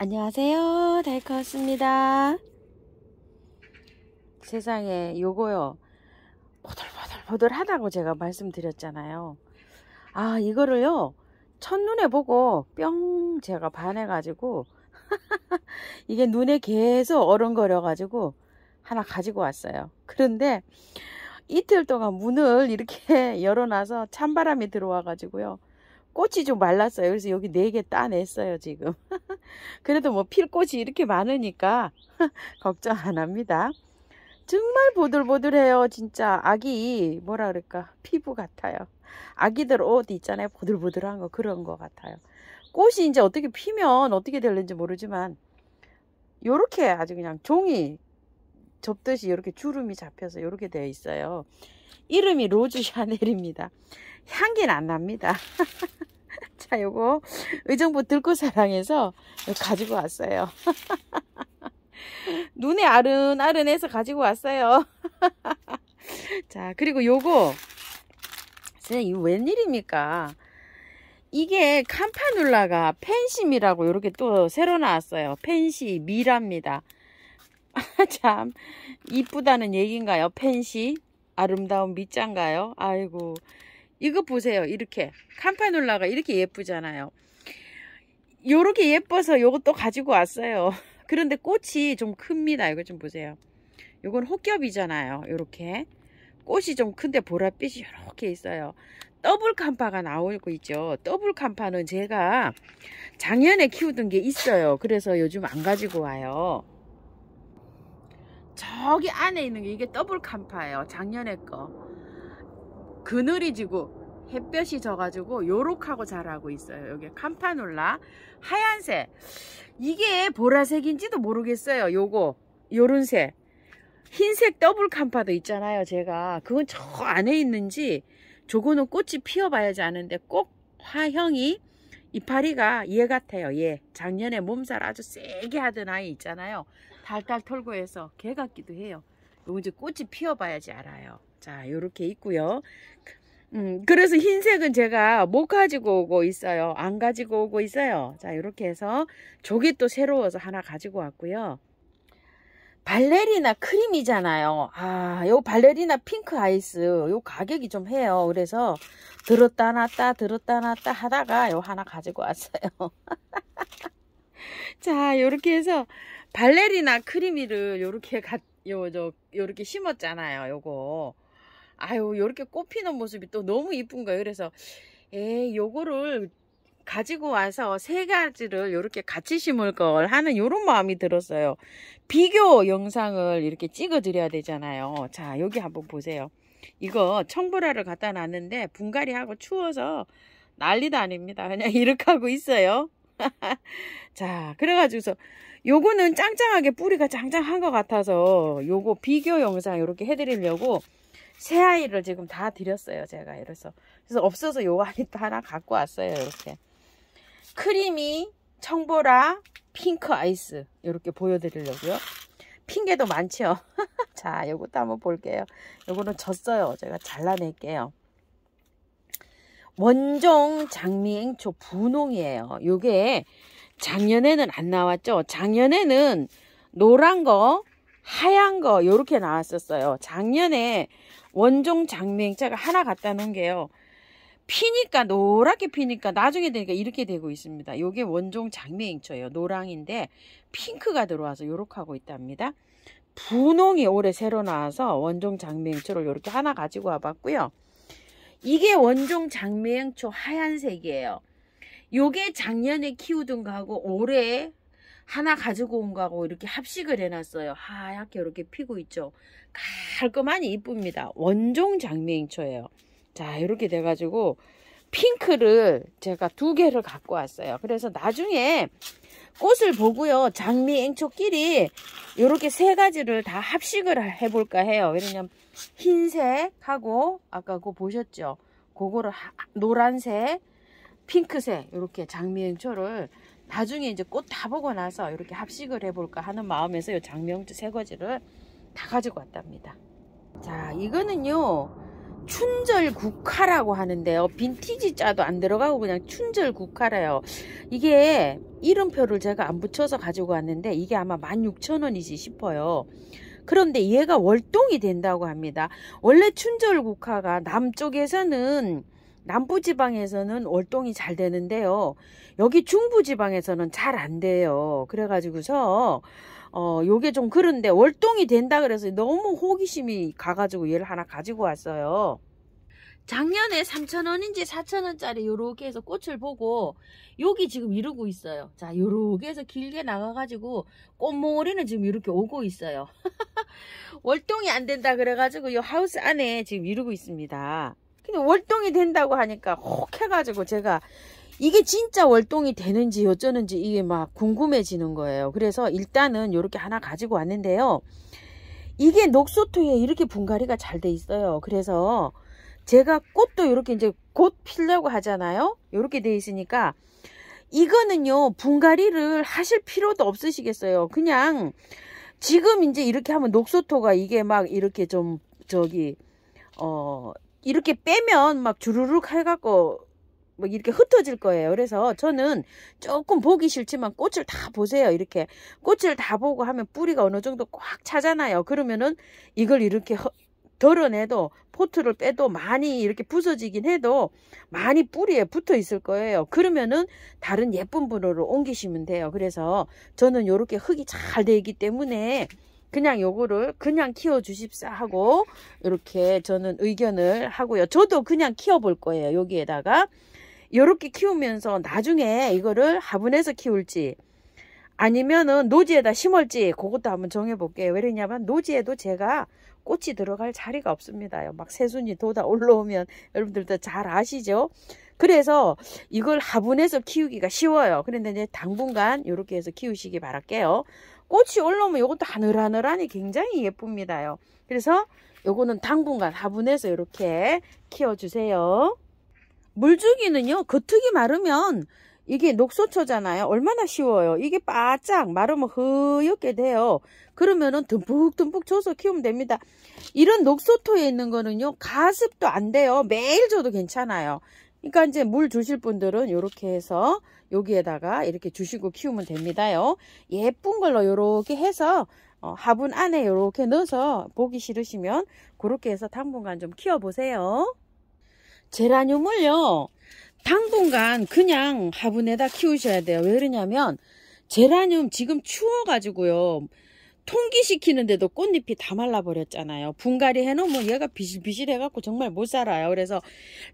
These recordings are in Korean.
안녕하세요, 달커였습니다. 세상에 요거요, 보들보들 하다고 제가 말씀드렸잖아요. 아, 이거를요 첫눈에 보고 뿅 제가 반해가지고 이게 눈에 계속 어른거려 가지고 하나 가지고 왔어요. 그런데 이틀 동안 문을 이렇게 열어놔서 찬바람이 들어와 가지고요 꽃이 좀 말랐어요. 그래서 여기 4개 따냈어요 지금. 그래도 뭐 필꽃이 이렇게 많으니까 걱정 안 합니다. 정말 보들보들해요. 진짜 아기 뭐라 그럴까, 피부 같아요. 아기들 옷 있잖아요, 보들보들한 거, 그런 거 같아요. 꽃이 이제 어떻게 피면 어떻게 될는지 모르지만 요렇게 아주 그냥 종이 접듯이 이렇게 주름이 잡혀서 이렇게 되어 있어요. 이름이 로즈 샤넬입니다. 향기는 안 납니다. 자, 요거 의정부 들꽃사랑에서 가지고 왔어요. 눈에 아른아른해서 가지고 왔어요. 자, 그리고 요거 선생님, 이거 웬일입니까? 이게 캄파눌라가 펜심이라고 이렇게 또 새로 나왔어요. 펜시 미라입니다. 참 이쁘다는 얘기인가요? 펜시 아름다운 미자인가요? 아이고, 이거 보세요. 이렇게 캄파눌라가 이렇게 예쁘잖아요. 요렇게 예뻐서 요것도 가지고 왔어요. 그런데 꽃이 좀 큽니다. 이거 좀 보세요. 요건 혹겹이잖아요. 요렇게 꽃이 좀 큰데 보랏빛이 이렇게 있어요. 더블 캄파가 나오고 있죠. 더블 캄파는 제가 작년에 키우던 게 있어요. 그래서 요즘 안 가지고 와요. 저기 안에 있는 게 이게 더블 캄파예요. 작년에 거. 그늘이 지고 햇볕이 져가지고 요렇게하고 자라고 있어요. 여기 캄파눌라 하얀색, 이게 보라색인지도 모르겠어요. 요거 요런 색, 흰색 더블 캄파도 있잖아요. 제가 그건 저 안에 있는지, 저거는 꽃이 피어봐야지 아는데 꼭 화형이 이파리가 얘 같아요. 얘 작년에 몸살 아주 세게 하던 아이 있잖아요. 달달 털고 해서 걔 같기도 해요. 요거 이제 꽃이 피어봐야지 알아요. 자, 요렇게 있고요. 그래서 흰색은 제가 못 가지고 오고 있어요. 안 가지고 오고 있어요. 자, 이렇게 해서 저게 또 새로워서 하나 가지고 왔고요. 발레리나 크림이잖아요. 아, 요 발레리나 핑크 아이스, 요 가격이 좀 해요. 그래서 들었다 놨다 들었다 놨다 하다가 요 하나 가지고 왔어요. 자, 요렇게 해서 발레리나 크림이를 요렇게 요렇게 심었잖아요. 요거. 아유, 요렇게 꽃 피는 모습이 또 너무 이쁜 거예요. 그래서 요거를 가지고 와서 3가지를 이렇게 같이 심을 걸 하는 요런 마음이 들었어요. 비교 영상을 이렇게 찍어 드려야 되잖아요. 자, 여기 한번 보세요. 이거 청보라를 갖다 놨는데 분갈이 하고 추워서 난리도 아닙니다. 그냥 이렇게 하고 있어요. 자, 그래가지고서 요거는 짱짱하게 뿌리가 짱짱한 것 같아서 요거 비교 영상 이렇게 해드리려고 새 아이를 지금 다 드렸어요. 제가 그래서 없어서 요 아이 또 하나 갖고 왔어요. 이렇게 크리미 청보라 핑크 아이스 이렇게 보여드리려고요. 핑계도 많죠. 자, 요것도 한번 볼게요. 요거는 졌어요. 제가 잘라낼게요. 원종 장미앵초 분홍이에요. 요게 작년에는 안 나왔죠. 작년에는 노란 거 하얀 거 요렇게 나왔었어요. 작년에 원종 장미앵초가 하나 갖다 놓은 게요, 피니까 노랗게 피니까 나중에 되니까 이렇게 되고 있습니다. 요게 원종 장미앵초예요. 노랑인데 핑크가 들어와서 요렇게 하고 있답니다. 분홍이 올해 새로 나와서 원종 장미앵초를 요렇게 하나 가지고 와봤고요. 이게 원종 장미앵초 하얀색이에요. 요게 작년에 키우던 거하고 올해 하나 가지고 온 거하고 이렇게 합식을 해놨어요. 하얗게 이렇게 피고 있죠. 깔끔하니 이쁩니다. 원종 장미앵초예요. 자, 이렇게 돼가지고 핑크를 제가 2개를 갖고 왔어요. 그래서 나중에 꽃을 보고요, 장미앵초끼리 이렇게 3가지를 다 합식을 해볼까 해요. 왜냐면 흰색하고 아까 그거 보셨죠? 그거를 노란색, 핑크색 이렇게 장미앵초를 나중에 이제 꽃 다 보고 나서 이렇게 합식을 해볼까 하는 마음에서 이 장미앵초 3가지를 다 가지고 왔답니다. 자, 이거는요 춘절 국화라고 하는데요. 빈티지 자도 안 들어가고 그냥 춘절 국화래요. 이게 이름표를 제가 안 붙여서 가지고 왔는데 이게 아마 16,000원이지 싶어요. 그런데 얘가 월동이 된다고 합니다. 원래 춘절 국화가 남쪽에서는 남부지방에서는 월동이 잘 되는데요. 여기 중부지방에서는 잘 안 돼요. 그래가지고서 요게 좀 그런데 월동이 된다 그래서 너무 호기심이 가가지고 얘를 하나 가지고 왔어요. 작년에 3,000원인지 4,000원짜리 요렇게 해서 꽃을 보고 여기 지금 이러고 있어요. 자, 요렇게 해서 길게 나가가지고 꽃몽오리는 지금 이렇게 오고 있어요. 월동이 안 된다 그래가지고 요 하우스 안에 지금 이러고 있습니다. 근데 월동이 된다고 하니까 혹 해가지고 제가 이게 진짜 월동이 되는지 어쩌는지 이게 막 궁금해지는 거예요. 그래서 일단은 요렇게 하나 가지고 왔는데요. 이게 녹소토에 이렇게 분갈이가 잘 돼 있어요. 그래서 제가 꽃도 이렇게 이제 곧 피려고 하잖아요. 이렇게 돼 있으니까 이거는요 분갈이를 하실 필요도 없으시겠어요. 그냥 지금 이제 이렇게 하면 녹소토가 이게 막 이렇게 좀 이렇게 빼면 막 주르륵 해갖고 막 이렇게 흩어질 거예요. 그래서 저는 조금 보기 싫지만 꽃을 다 보세요. 이렇게 꽃을 다 보고 하면 뿌리가 어느 정도 꽉 차잖아요. 그러면은 이걸 이렇게 덜어내도 포트를 빼도 많이 이렇게 부서지긴 해도 많이 뿌리에 붙어 있을 거예요. 그러면은 다른 예쁜 분으로 옮기시면 돼요. 그래서 저는 이렇게 흙이 잘 돼 있기 때문에 그냥 요거를 그냥 키워 주십사 하고 이렇게 저는 의견을 하고요. 저도 그냥 키워 볼 거예요. 여기에다가 이렇게 키우면서 나중에 이거를 화분에서 키울지 아니면은 노지에다 심을지 그것도 한번 정해 볼게요. 왜냐면 노지에도 제가 꽃이 들어갈 자리가 없습니다. 막 새순이 돋아 올라오면 여러분들도 잘 아시죠? 그래서 이걸 화분에서 키우기가 쉬워요. 그런데 이제 당분간 이렇게 해서 키우시기 바랄게요. 꽃이 올라오면 이것도 하늘하늘하니 굉장히 예쁩니다. 그래서 요거는 당분간 화분에서 이렇게 키워주세요. 물주기는요, 겉흙이 마르면 이게 녹소초잖아요. 얼마나 쉬워요. 이게 바짝 마르면 허옇게 돼요. 그러면은 듬뿍듬뿍 줘서 키우면 됩니다. 이런 녹소토에 있는 거는요, 가습도 안 돼요. 매일 줘도 괜찮아요. 그러니까 이제 물 주실 분들은 이렇게 해서 여기에다가 이렇게 주시고 키우면 됩니다요. 예쁜 걸로 이렇게 해서 화분 안에 이렇게 넣어서 보기 싫으시면 그렇게 해서 당분간 좀 키워보세요. 제라늄을요 당분간 그냥 화분에다 키우셔야 돼요. 왜 그러냐면 제라늄 지금 추워가지고요 통기시키는데도 꽃잎이 다 말라버렸잖아요. 분갈이 해놓으면 얘가 비실비실 해갖고 정말 못 살아요. 그래서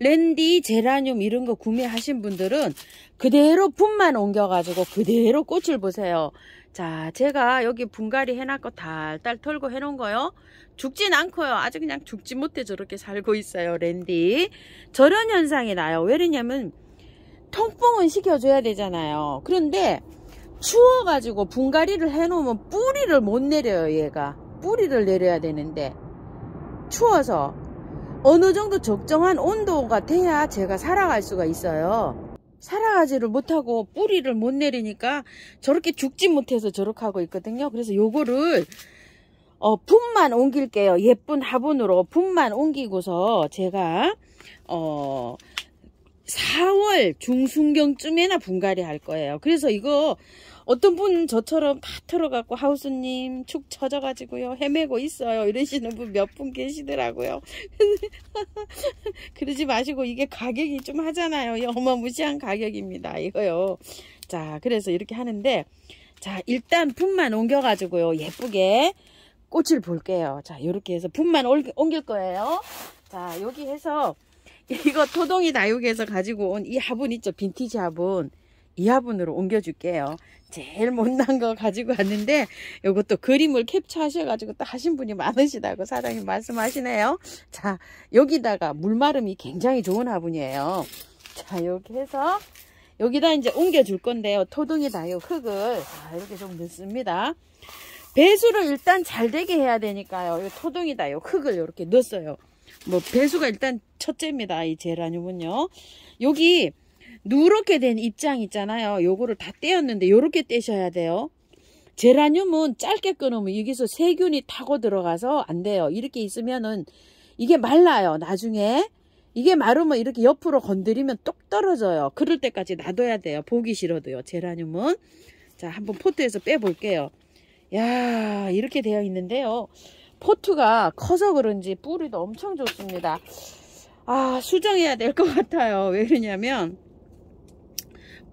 랜디, 제라늄 이런 거 구매하신 분들은 그대로 분만 옮겨가지고 그대로 꽃을 보세요. 자, 제가 여기 분갈이 해놨고 달달 털고 해놓은 거요. 죽진 않고요. 아주 그냥 죽지 못해 저렇게 살고 있어요. 랜디. 저런 현상이 나요. 왜냐면 통풍은 시켜줘야 되잖아요. 그런데 추워가지고 분갈이를 해놓으면 뿌리를 못 내려요. 얘가 뿌리를 내려야 되는데 추워서 어느 정도 적정한 온도가 돼야 제가 살아갈 수가 있어요. 살아가지를 못하고 뿌리를 못 내리니까 저렇게 죽지 못해서 저렇게 하고 있거든요. 그래서 요거를 분만 옮길게요. 예쁜 화분으로 분만 옮기고서 제가 4월 중순경쯤에나 분갈이 할 거예요. 그래서 이거 어떤 분 저처럼 다 털어갖고 하우스님 축 처져가지고요 헤매고 있어요 이러시는 분 몇 분 계시더라고요. 그러지 마시고 이게 가격이 좀 하잖아요. 어마무시한 가격입니다 이거요. 자, 그래서 이렇게 하는데 자, 일단 분만 옮겨가지고요 예쁘게 꽃을 볼게요. 자, 이렇게 해서 분만 옮길 거예요. 자, 여기 해서 이거 토동이 다육에서 가지고 온 이 화분 있죠, 빈티지 화분. 이 화분으로 옮겨줄게요. 제일 못난 거 가지고 왔는데 이것도 그림을 캡처하셔가지고 또 하신 분이 많으시다고 사장님 말씀하시네요. 자, 여기다가 물마름이 굉장히 좋은 화분이에요. 자, 이렇게 해서 여기다 이제 옮겨줄 건데요. 토동이 다육 흙을 자, 이렇게 좀 넣습니다. 배수를 일단 잘 되게 해야 되니까요. 이 토동이 다육 흙을 이렇게 넣었어요. 뭐 배수가 일단 첫째입니다. 이 제라늄은요. 여기 누렇게 된 입장 있잖아요. 요거를 다 떼었는데 요렇게 떼셔야 돼요. 제라늄은 짧게 끊으면 여기서 세균이 타고 들어가서 안 돼요. 이렇게 있으면은 이게 말라요. 나중에 이게 마르면 이렇게 옆으로 건드리면 똑 떨어져요. 그럴 때까지 놔둬야 돼요. 보기 싫어도요. 제라늄은. 자, 한번 포트에서 빼볼게요. 야, 이렇게 되어 있는데요. 포트가 커서 그런지 뿌리도 엄청 좋습니다. 아, 수정해야 될 것 같아요. 왜 그러냐면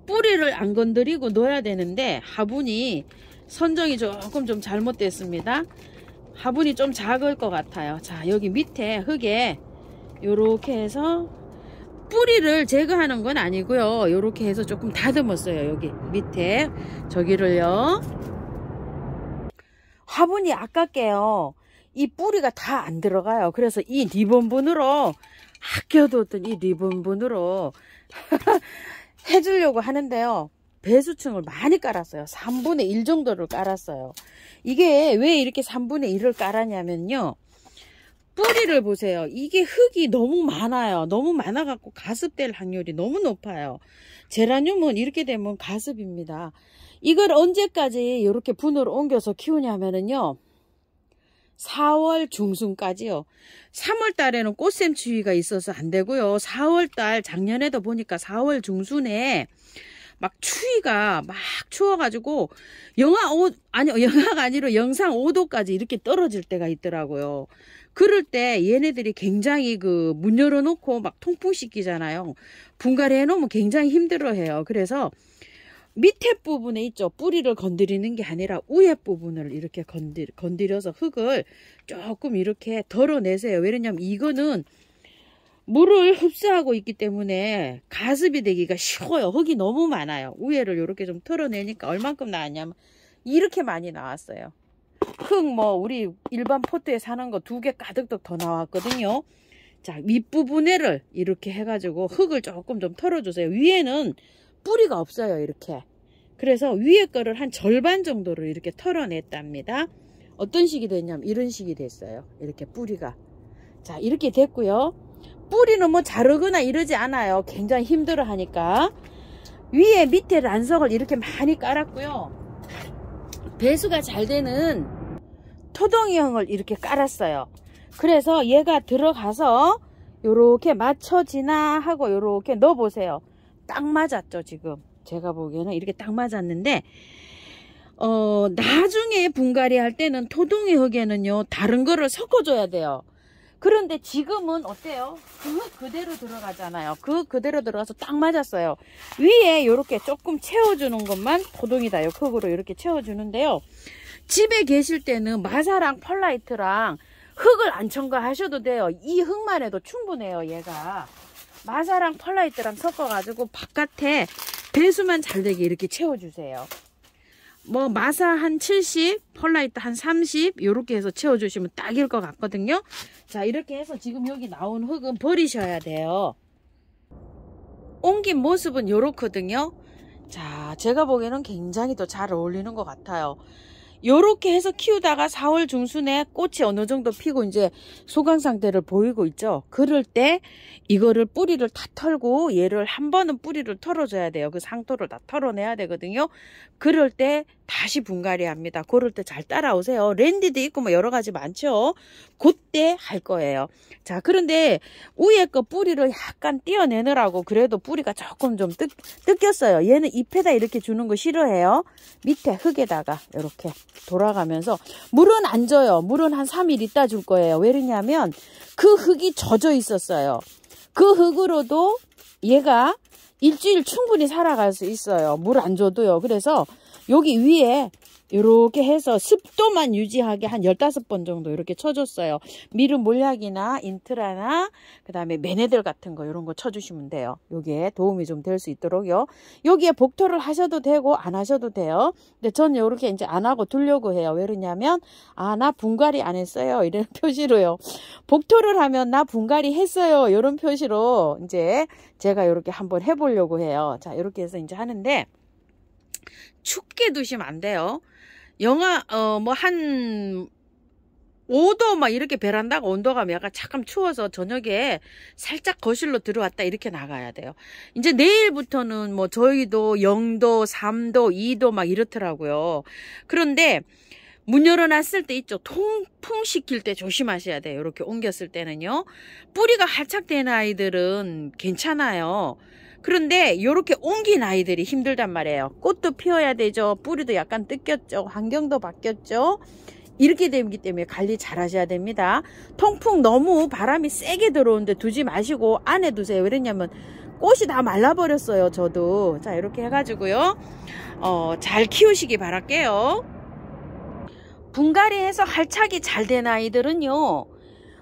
뿌리를 안 건드리고 넣어야 되는데 화분이 선정이 조금 좀 잘못됐습니다. 화분이 좀 작을 것 같아요. 자, 여기 밑에 흙에 요렇게 해서 뿌리를 제거하는 건 아니고요. 요렇게 해서 조금 다듬었어요. 여기 밑에 저기를요. 화분이 아깝게요. 이 뿌리가 다 안 들어가요. 그래서 이 리본분으로 아껴뒀던 이 리본분으로 해주려고 하는데요. 배수층을 많이 깔았어요. 3분의 1 정도를 깔았어요. 이게 왜 이렇게 3분의 1을 깔았냐면요. 뿌리를 보세요. 이게 흙이 너무 많아요. 너무 많아갖고 가습될 확률이 너무 높아요. 제라늄은 이렇게 되면 가습입니다. 이걸 언제까지 이렇게 분으로 옮겨서 키우냐면요. 4월 중순까지요. 3월 달에는 꽃샘 추위가 있어서 안 되고요. 4월 달 작년에도 보니까 4월 중순에 막 추위가 막 추워가지고 영하가 아니라 영상 5도까지 이렇게 떨어질 때가 있더라고요. 그럴 때 얘네들이 굉장히 그 문 열어놓고 막 통풍시키잖아요. 분갈이 해놓으면 굉장히 힘들어해요. 그래서 밑에 부분에 있죠. 뿌리를 건드리는 게 아니라 위에 부분을 이렇게 건드려서 흙을 조금 이렇게 덜어내세요. 왜냐면 이거는 물을 흡수하고 있기 때문에 가습이 되기가 쉬워요. 흙이 너무 많아요. 위에를 이렇게 좀 털어내니까 얼만큼 나왔냐면 이렇게 많이 나왔어요. 흙 뭐 우리 일반 포트에 사는 거 2개 가득 더 나왔거든요. 자, 윗부분에를 이렇게 해가지고 흙을 조금 좀 털어주세요. 위에는 뿌리가 없어요. 이렇게. 그래서 위에 거를 한 절반 정도를 이렇게 털어냈답니다. 어떤 식이 됐냐면 이런 식이 됐어요. 이렇게 뿌리가. 자, 이렇게 됐고요. 뿌리는 뭐 자르거나 이러지 않아요. 굉장히 힘들어 하니까. 위에 밑에 란석을 이렇게 많이 깔았고요. 배수가 잘 되는 토동이형을 이렇게 깔았어요. 그래서 얘가 들어가서 요렇게 맞춰지나 하고 요렇게 넣어보세요. 딱 맞았죠. 지금 제가 보기에는 이렇게 딱 맞았는데 나중에 분갈이 할 때는 토동이 흙에는요 다른 거를 섞어줘야 돼요. 그런데 지금은 어때요? 그 흙 그대로 들어가잖아요. 그 그대로 들어가서 딱 맞았어요. 위에 이렇게 조금 채워주는 것만 토동이다. 요 흙으로 이렇게 채워주는데요. 집에 계실 때는 마사랑 펄라이트랑 흙을 안 첨가하셔도 돼요. 이 흙만 해도 충분해요. 얘가 마사랑 펄라이트랑 섞어가지고 바깥에 배수만 잘 되게 이렇게 채워주세요. 뭐 마사 한 70, 펄라이트 한 30 이렇게 해서 채워주시면 딱일 것 같거든요. 자, 이렇게 해서 지금 여기 나온 흙은 버리셔야 돼요. 옮긴 모습은 이렇거든요. 자, 제가 보기에는 굉장히 더 잘 어울리는 것 같아요. 요렇게 해서 키우다가 4월 중순에 꽃이 어느 정도 피고 이제 소강 상태를 보이고 있죠. 그럴 때 이거를 뿌리를 다 털고 얘를 한 번은 뿌리를 털어줘야 돼요. 그 상토를 다 털어내야 되거든요. 그럴 때 다시 분갈이 합니다. 그럴 때 잘 따라오세요. 랜디도 있고 뭐 여러 가지 많죠. 그때 할 거예요. 자, 그런데 위에 거 뿌리를 약간 떼어내느라고 그래도 뿌리가 조금 좀 뜯겼어요. 얘는 잎에다 이렇게 주는 거 싫어해요. 밑에 흙에다가 이렇게 돌아가면서 물은 안 줘요. 물은 한 3일 있다 줄 거예요. 왜냐면 그 흙이 젖어 있었어요. 그 흙으로도 얘가 일주일 충분히 살아갈 수 있어요. 물 안 줘도요. 그래서 여기 위에 이렇게 해서 습도만 유지하게 한 15번 정도 이렇게 쳐줬어요. 미름 몰약이나 인트라나 그 다음에 매네들 같은 거 이런 거 쳐주시면 돼요. 여기에 도움이 좀 될 수 있도록요. 여기에 복토를 하셔도 되고 안 하셔도 돼요. 근데 전 이렇게 이제 안 하고 두려고 해요. 왜 그러냐면 나 분갈이 안 했어요. 이런 표시로요. 복토를 하면 나 분갈이 했어요. 이런 표시로 이제 제가 이렇게 한번 해보려고 해요. 자, 이렇게 해서 이제 하는데 춥게 두시면 안 돼요. 뭐 한 5도 막 이렇게 베란다가 온도가 약간 잠깐 추워서 저녁에 살짝 거실로 들어왔다 이렇게 나가야 돼요. 이제 내일부터는 뭐 저희도 0도, 3도, 2도 막 이렇더라고요. 그런데 문 열어놨을 때 있죠. 통풍시킬 때 조심하셔야 돼요. 이렇게 옮겼을 때는요. 뿌리가 활착된 아이들은 괜찮아요. 그런데 이렇게 옮긴 아이들이 힘들단 말이에요. 꽃도 피워야 되죠. 뿌리도 약간 뜯겼죠. 환경도 바뀌었죠. 이렇게 되기 때문에 관리 잘 하셔야 됩니다. 통풍 너무 바람이 세게 들어오는데 두지 마시고 안에 두세요. 왜냐면 꽃이 다 말라버렸어요. 저도. 자, 이렇게 해가지고요. 잘 키우시기 바랄게요. 분갈이해서 활착이 잘 된 아이들은요.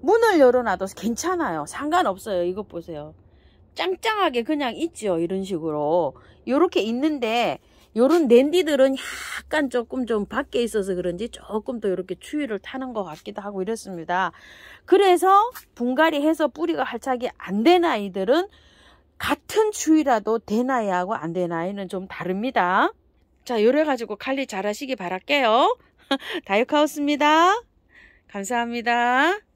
문을 열어놔도 괜찮아요. 상관없어요. 이것 보세요. 짱짱하게 그냥 있죠. 이런 식으로. 요렇게 있는데 요런 낸디들은 약간 조금 좀 밖에 있어서 그런지 조금 더 이렇게 추위를 타는 것 같기도 하고 이렇습니다. 그래서 분갈이해서 뿌리가 활착이 안 된 아이들은 같은 추위라도 된 아이하고 안 된 아이는 좀 다릅니다. 자, 요래 가지고 관리 잘 하시기 바랄게요. 다육하우스입니다. 감사합니다.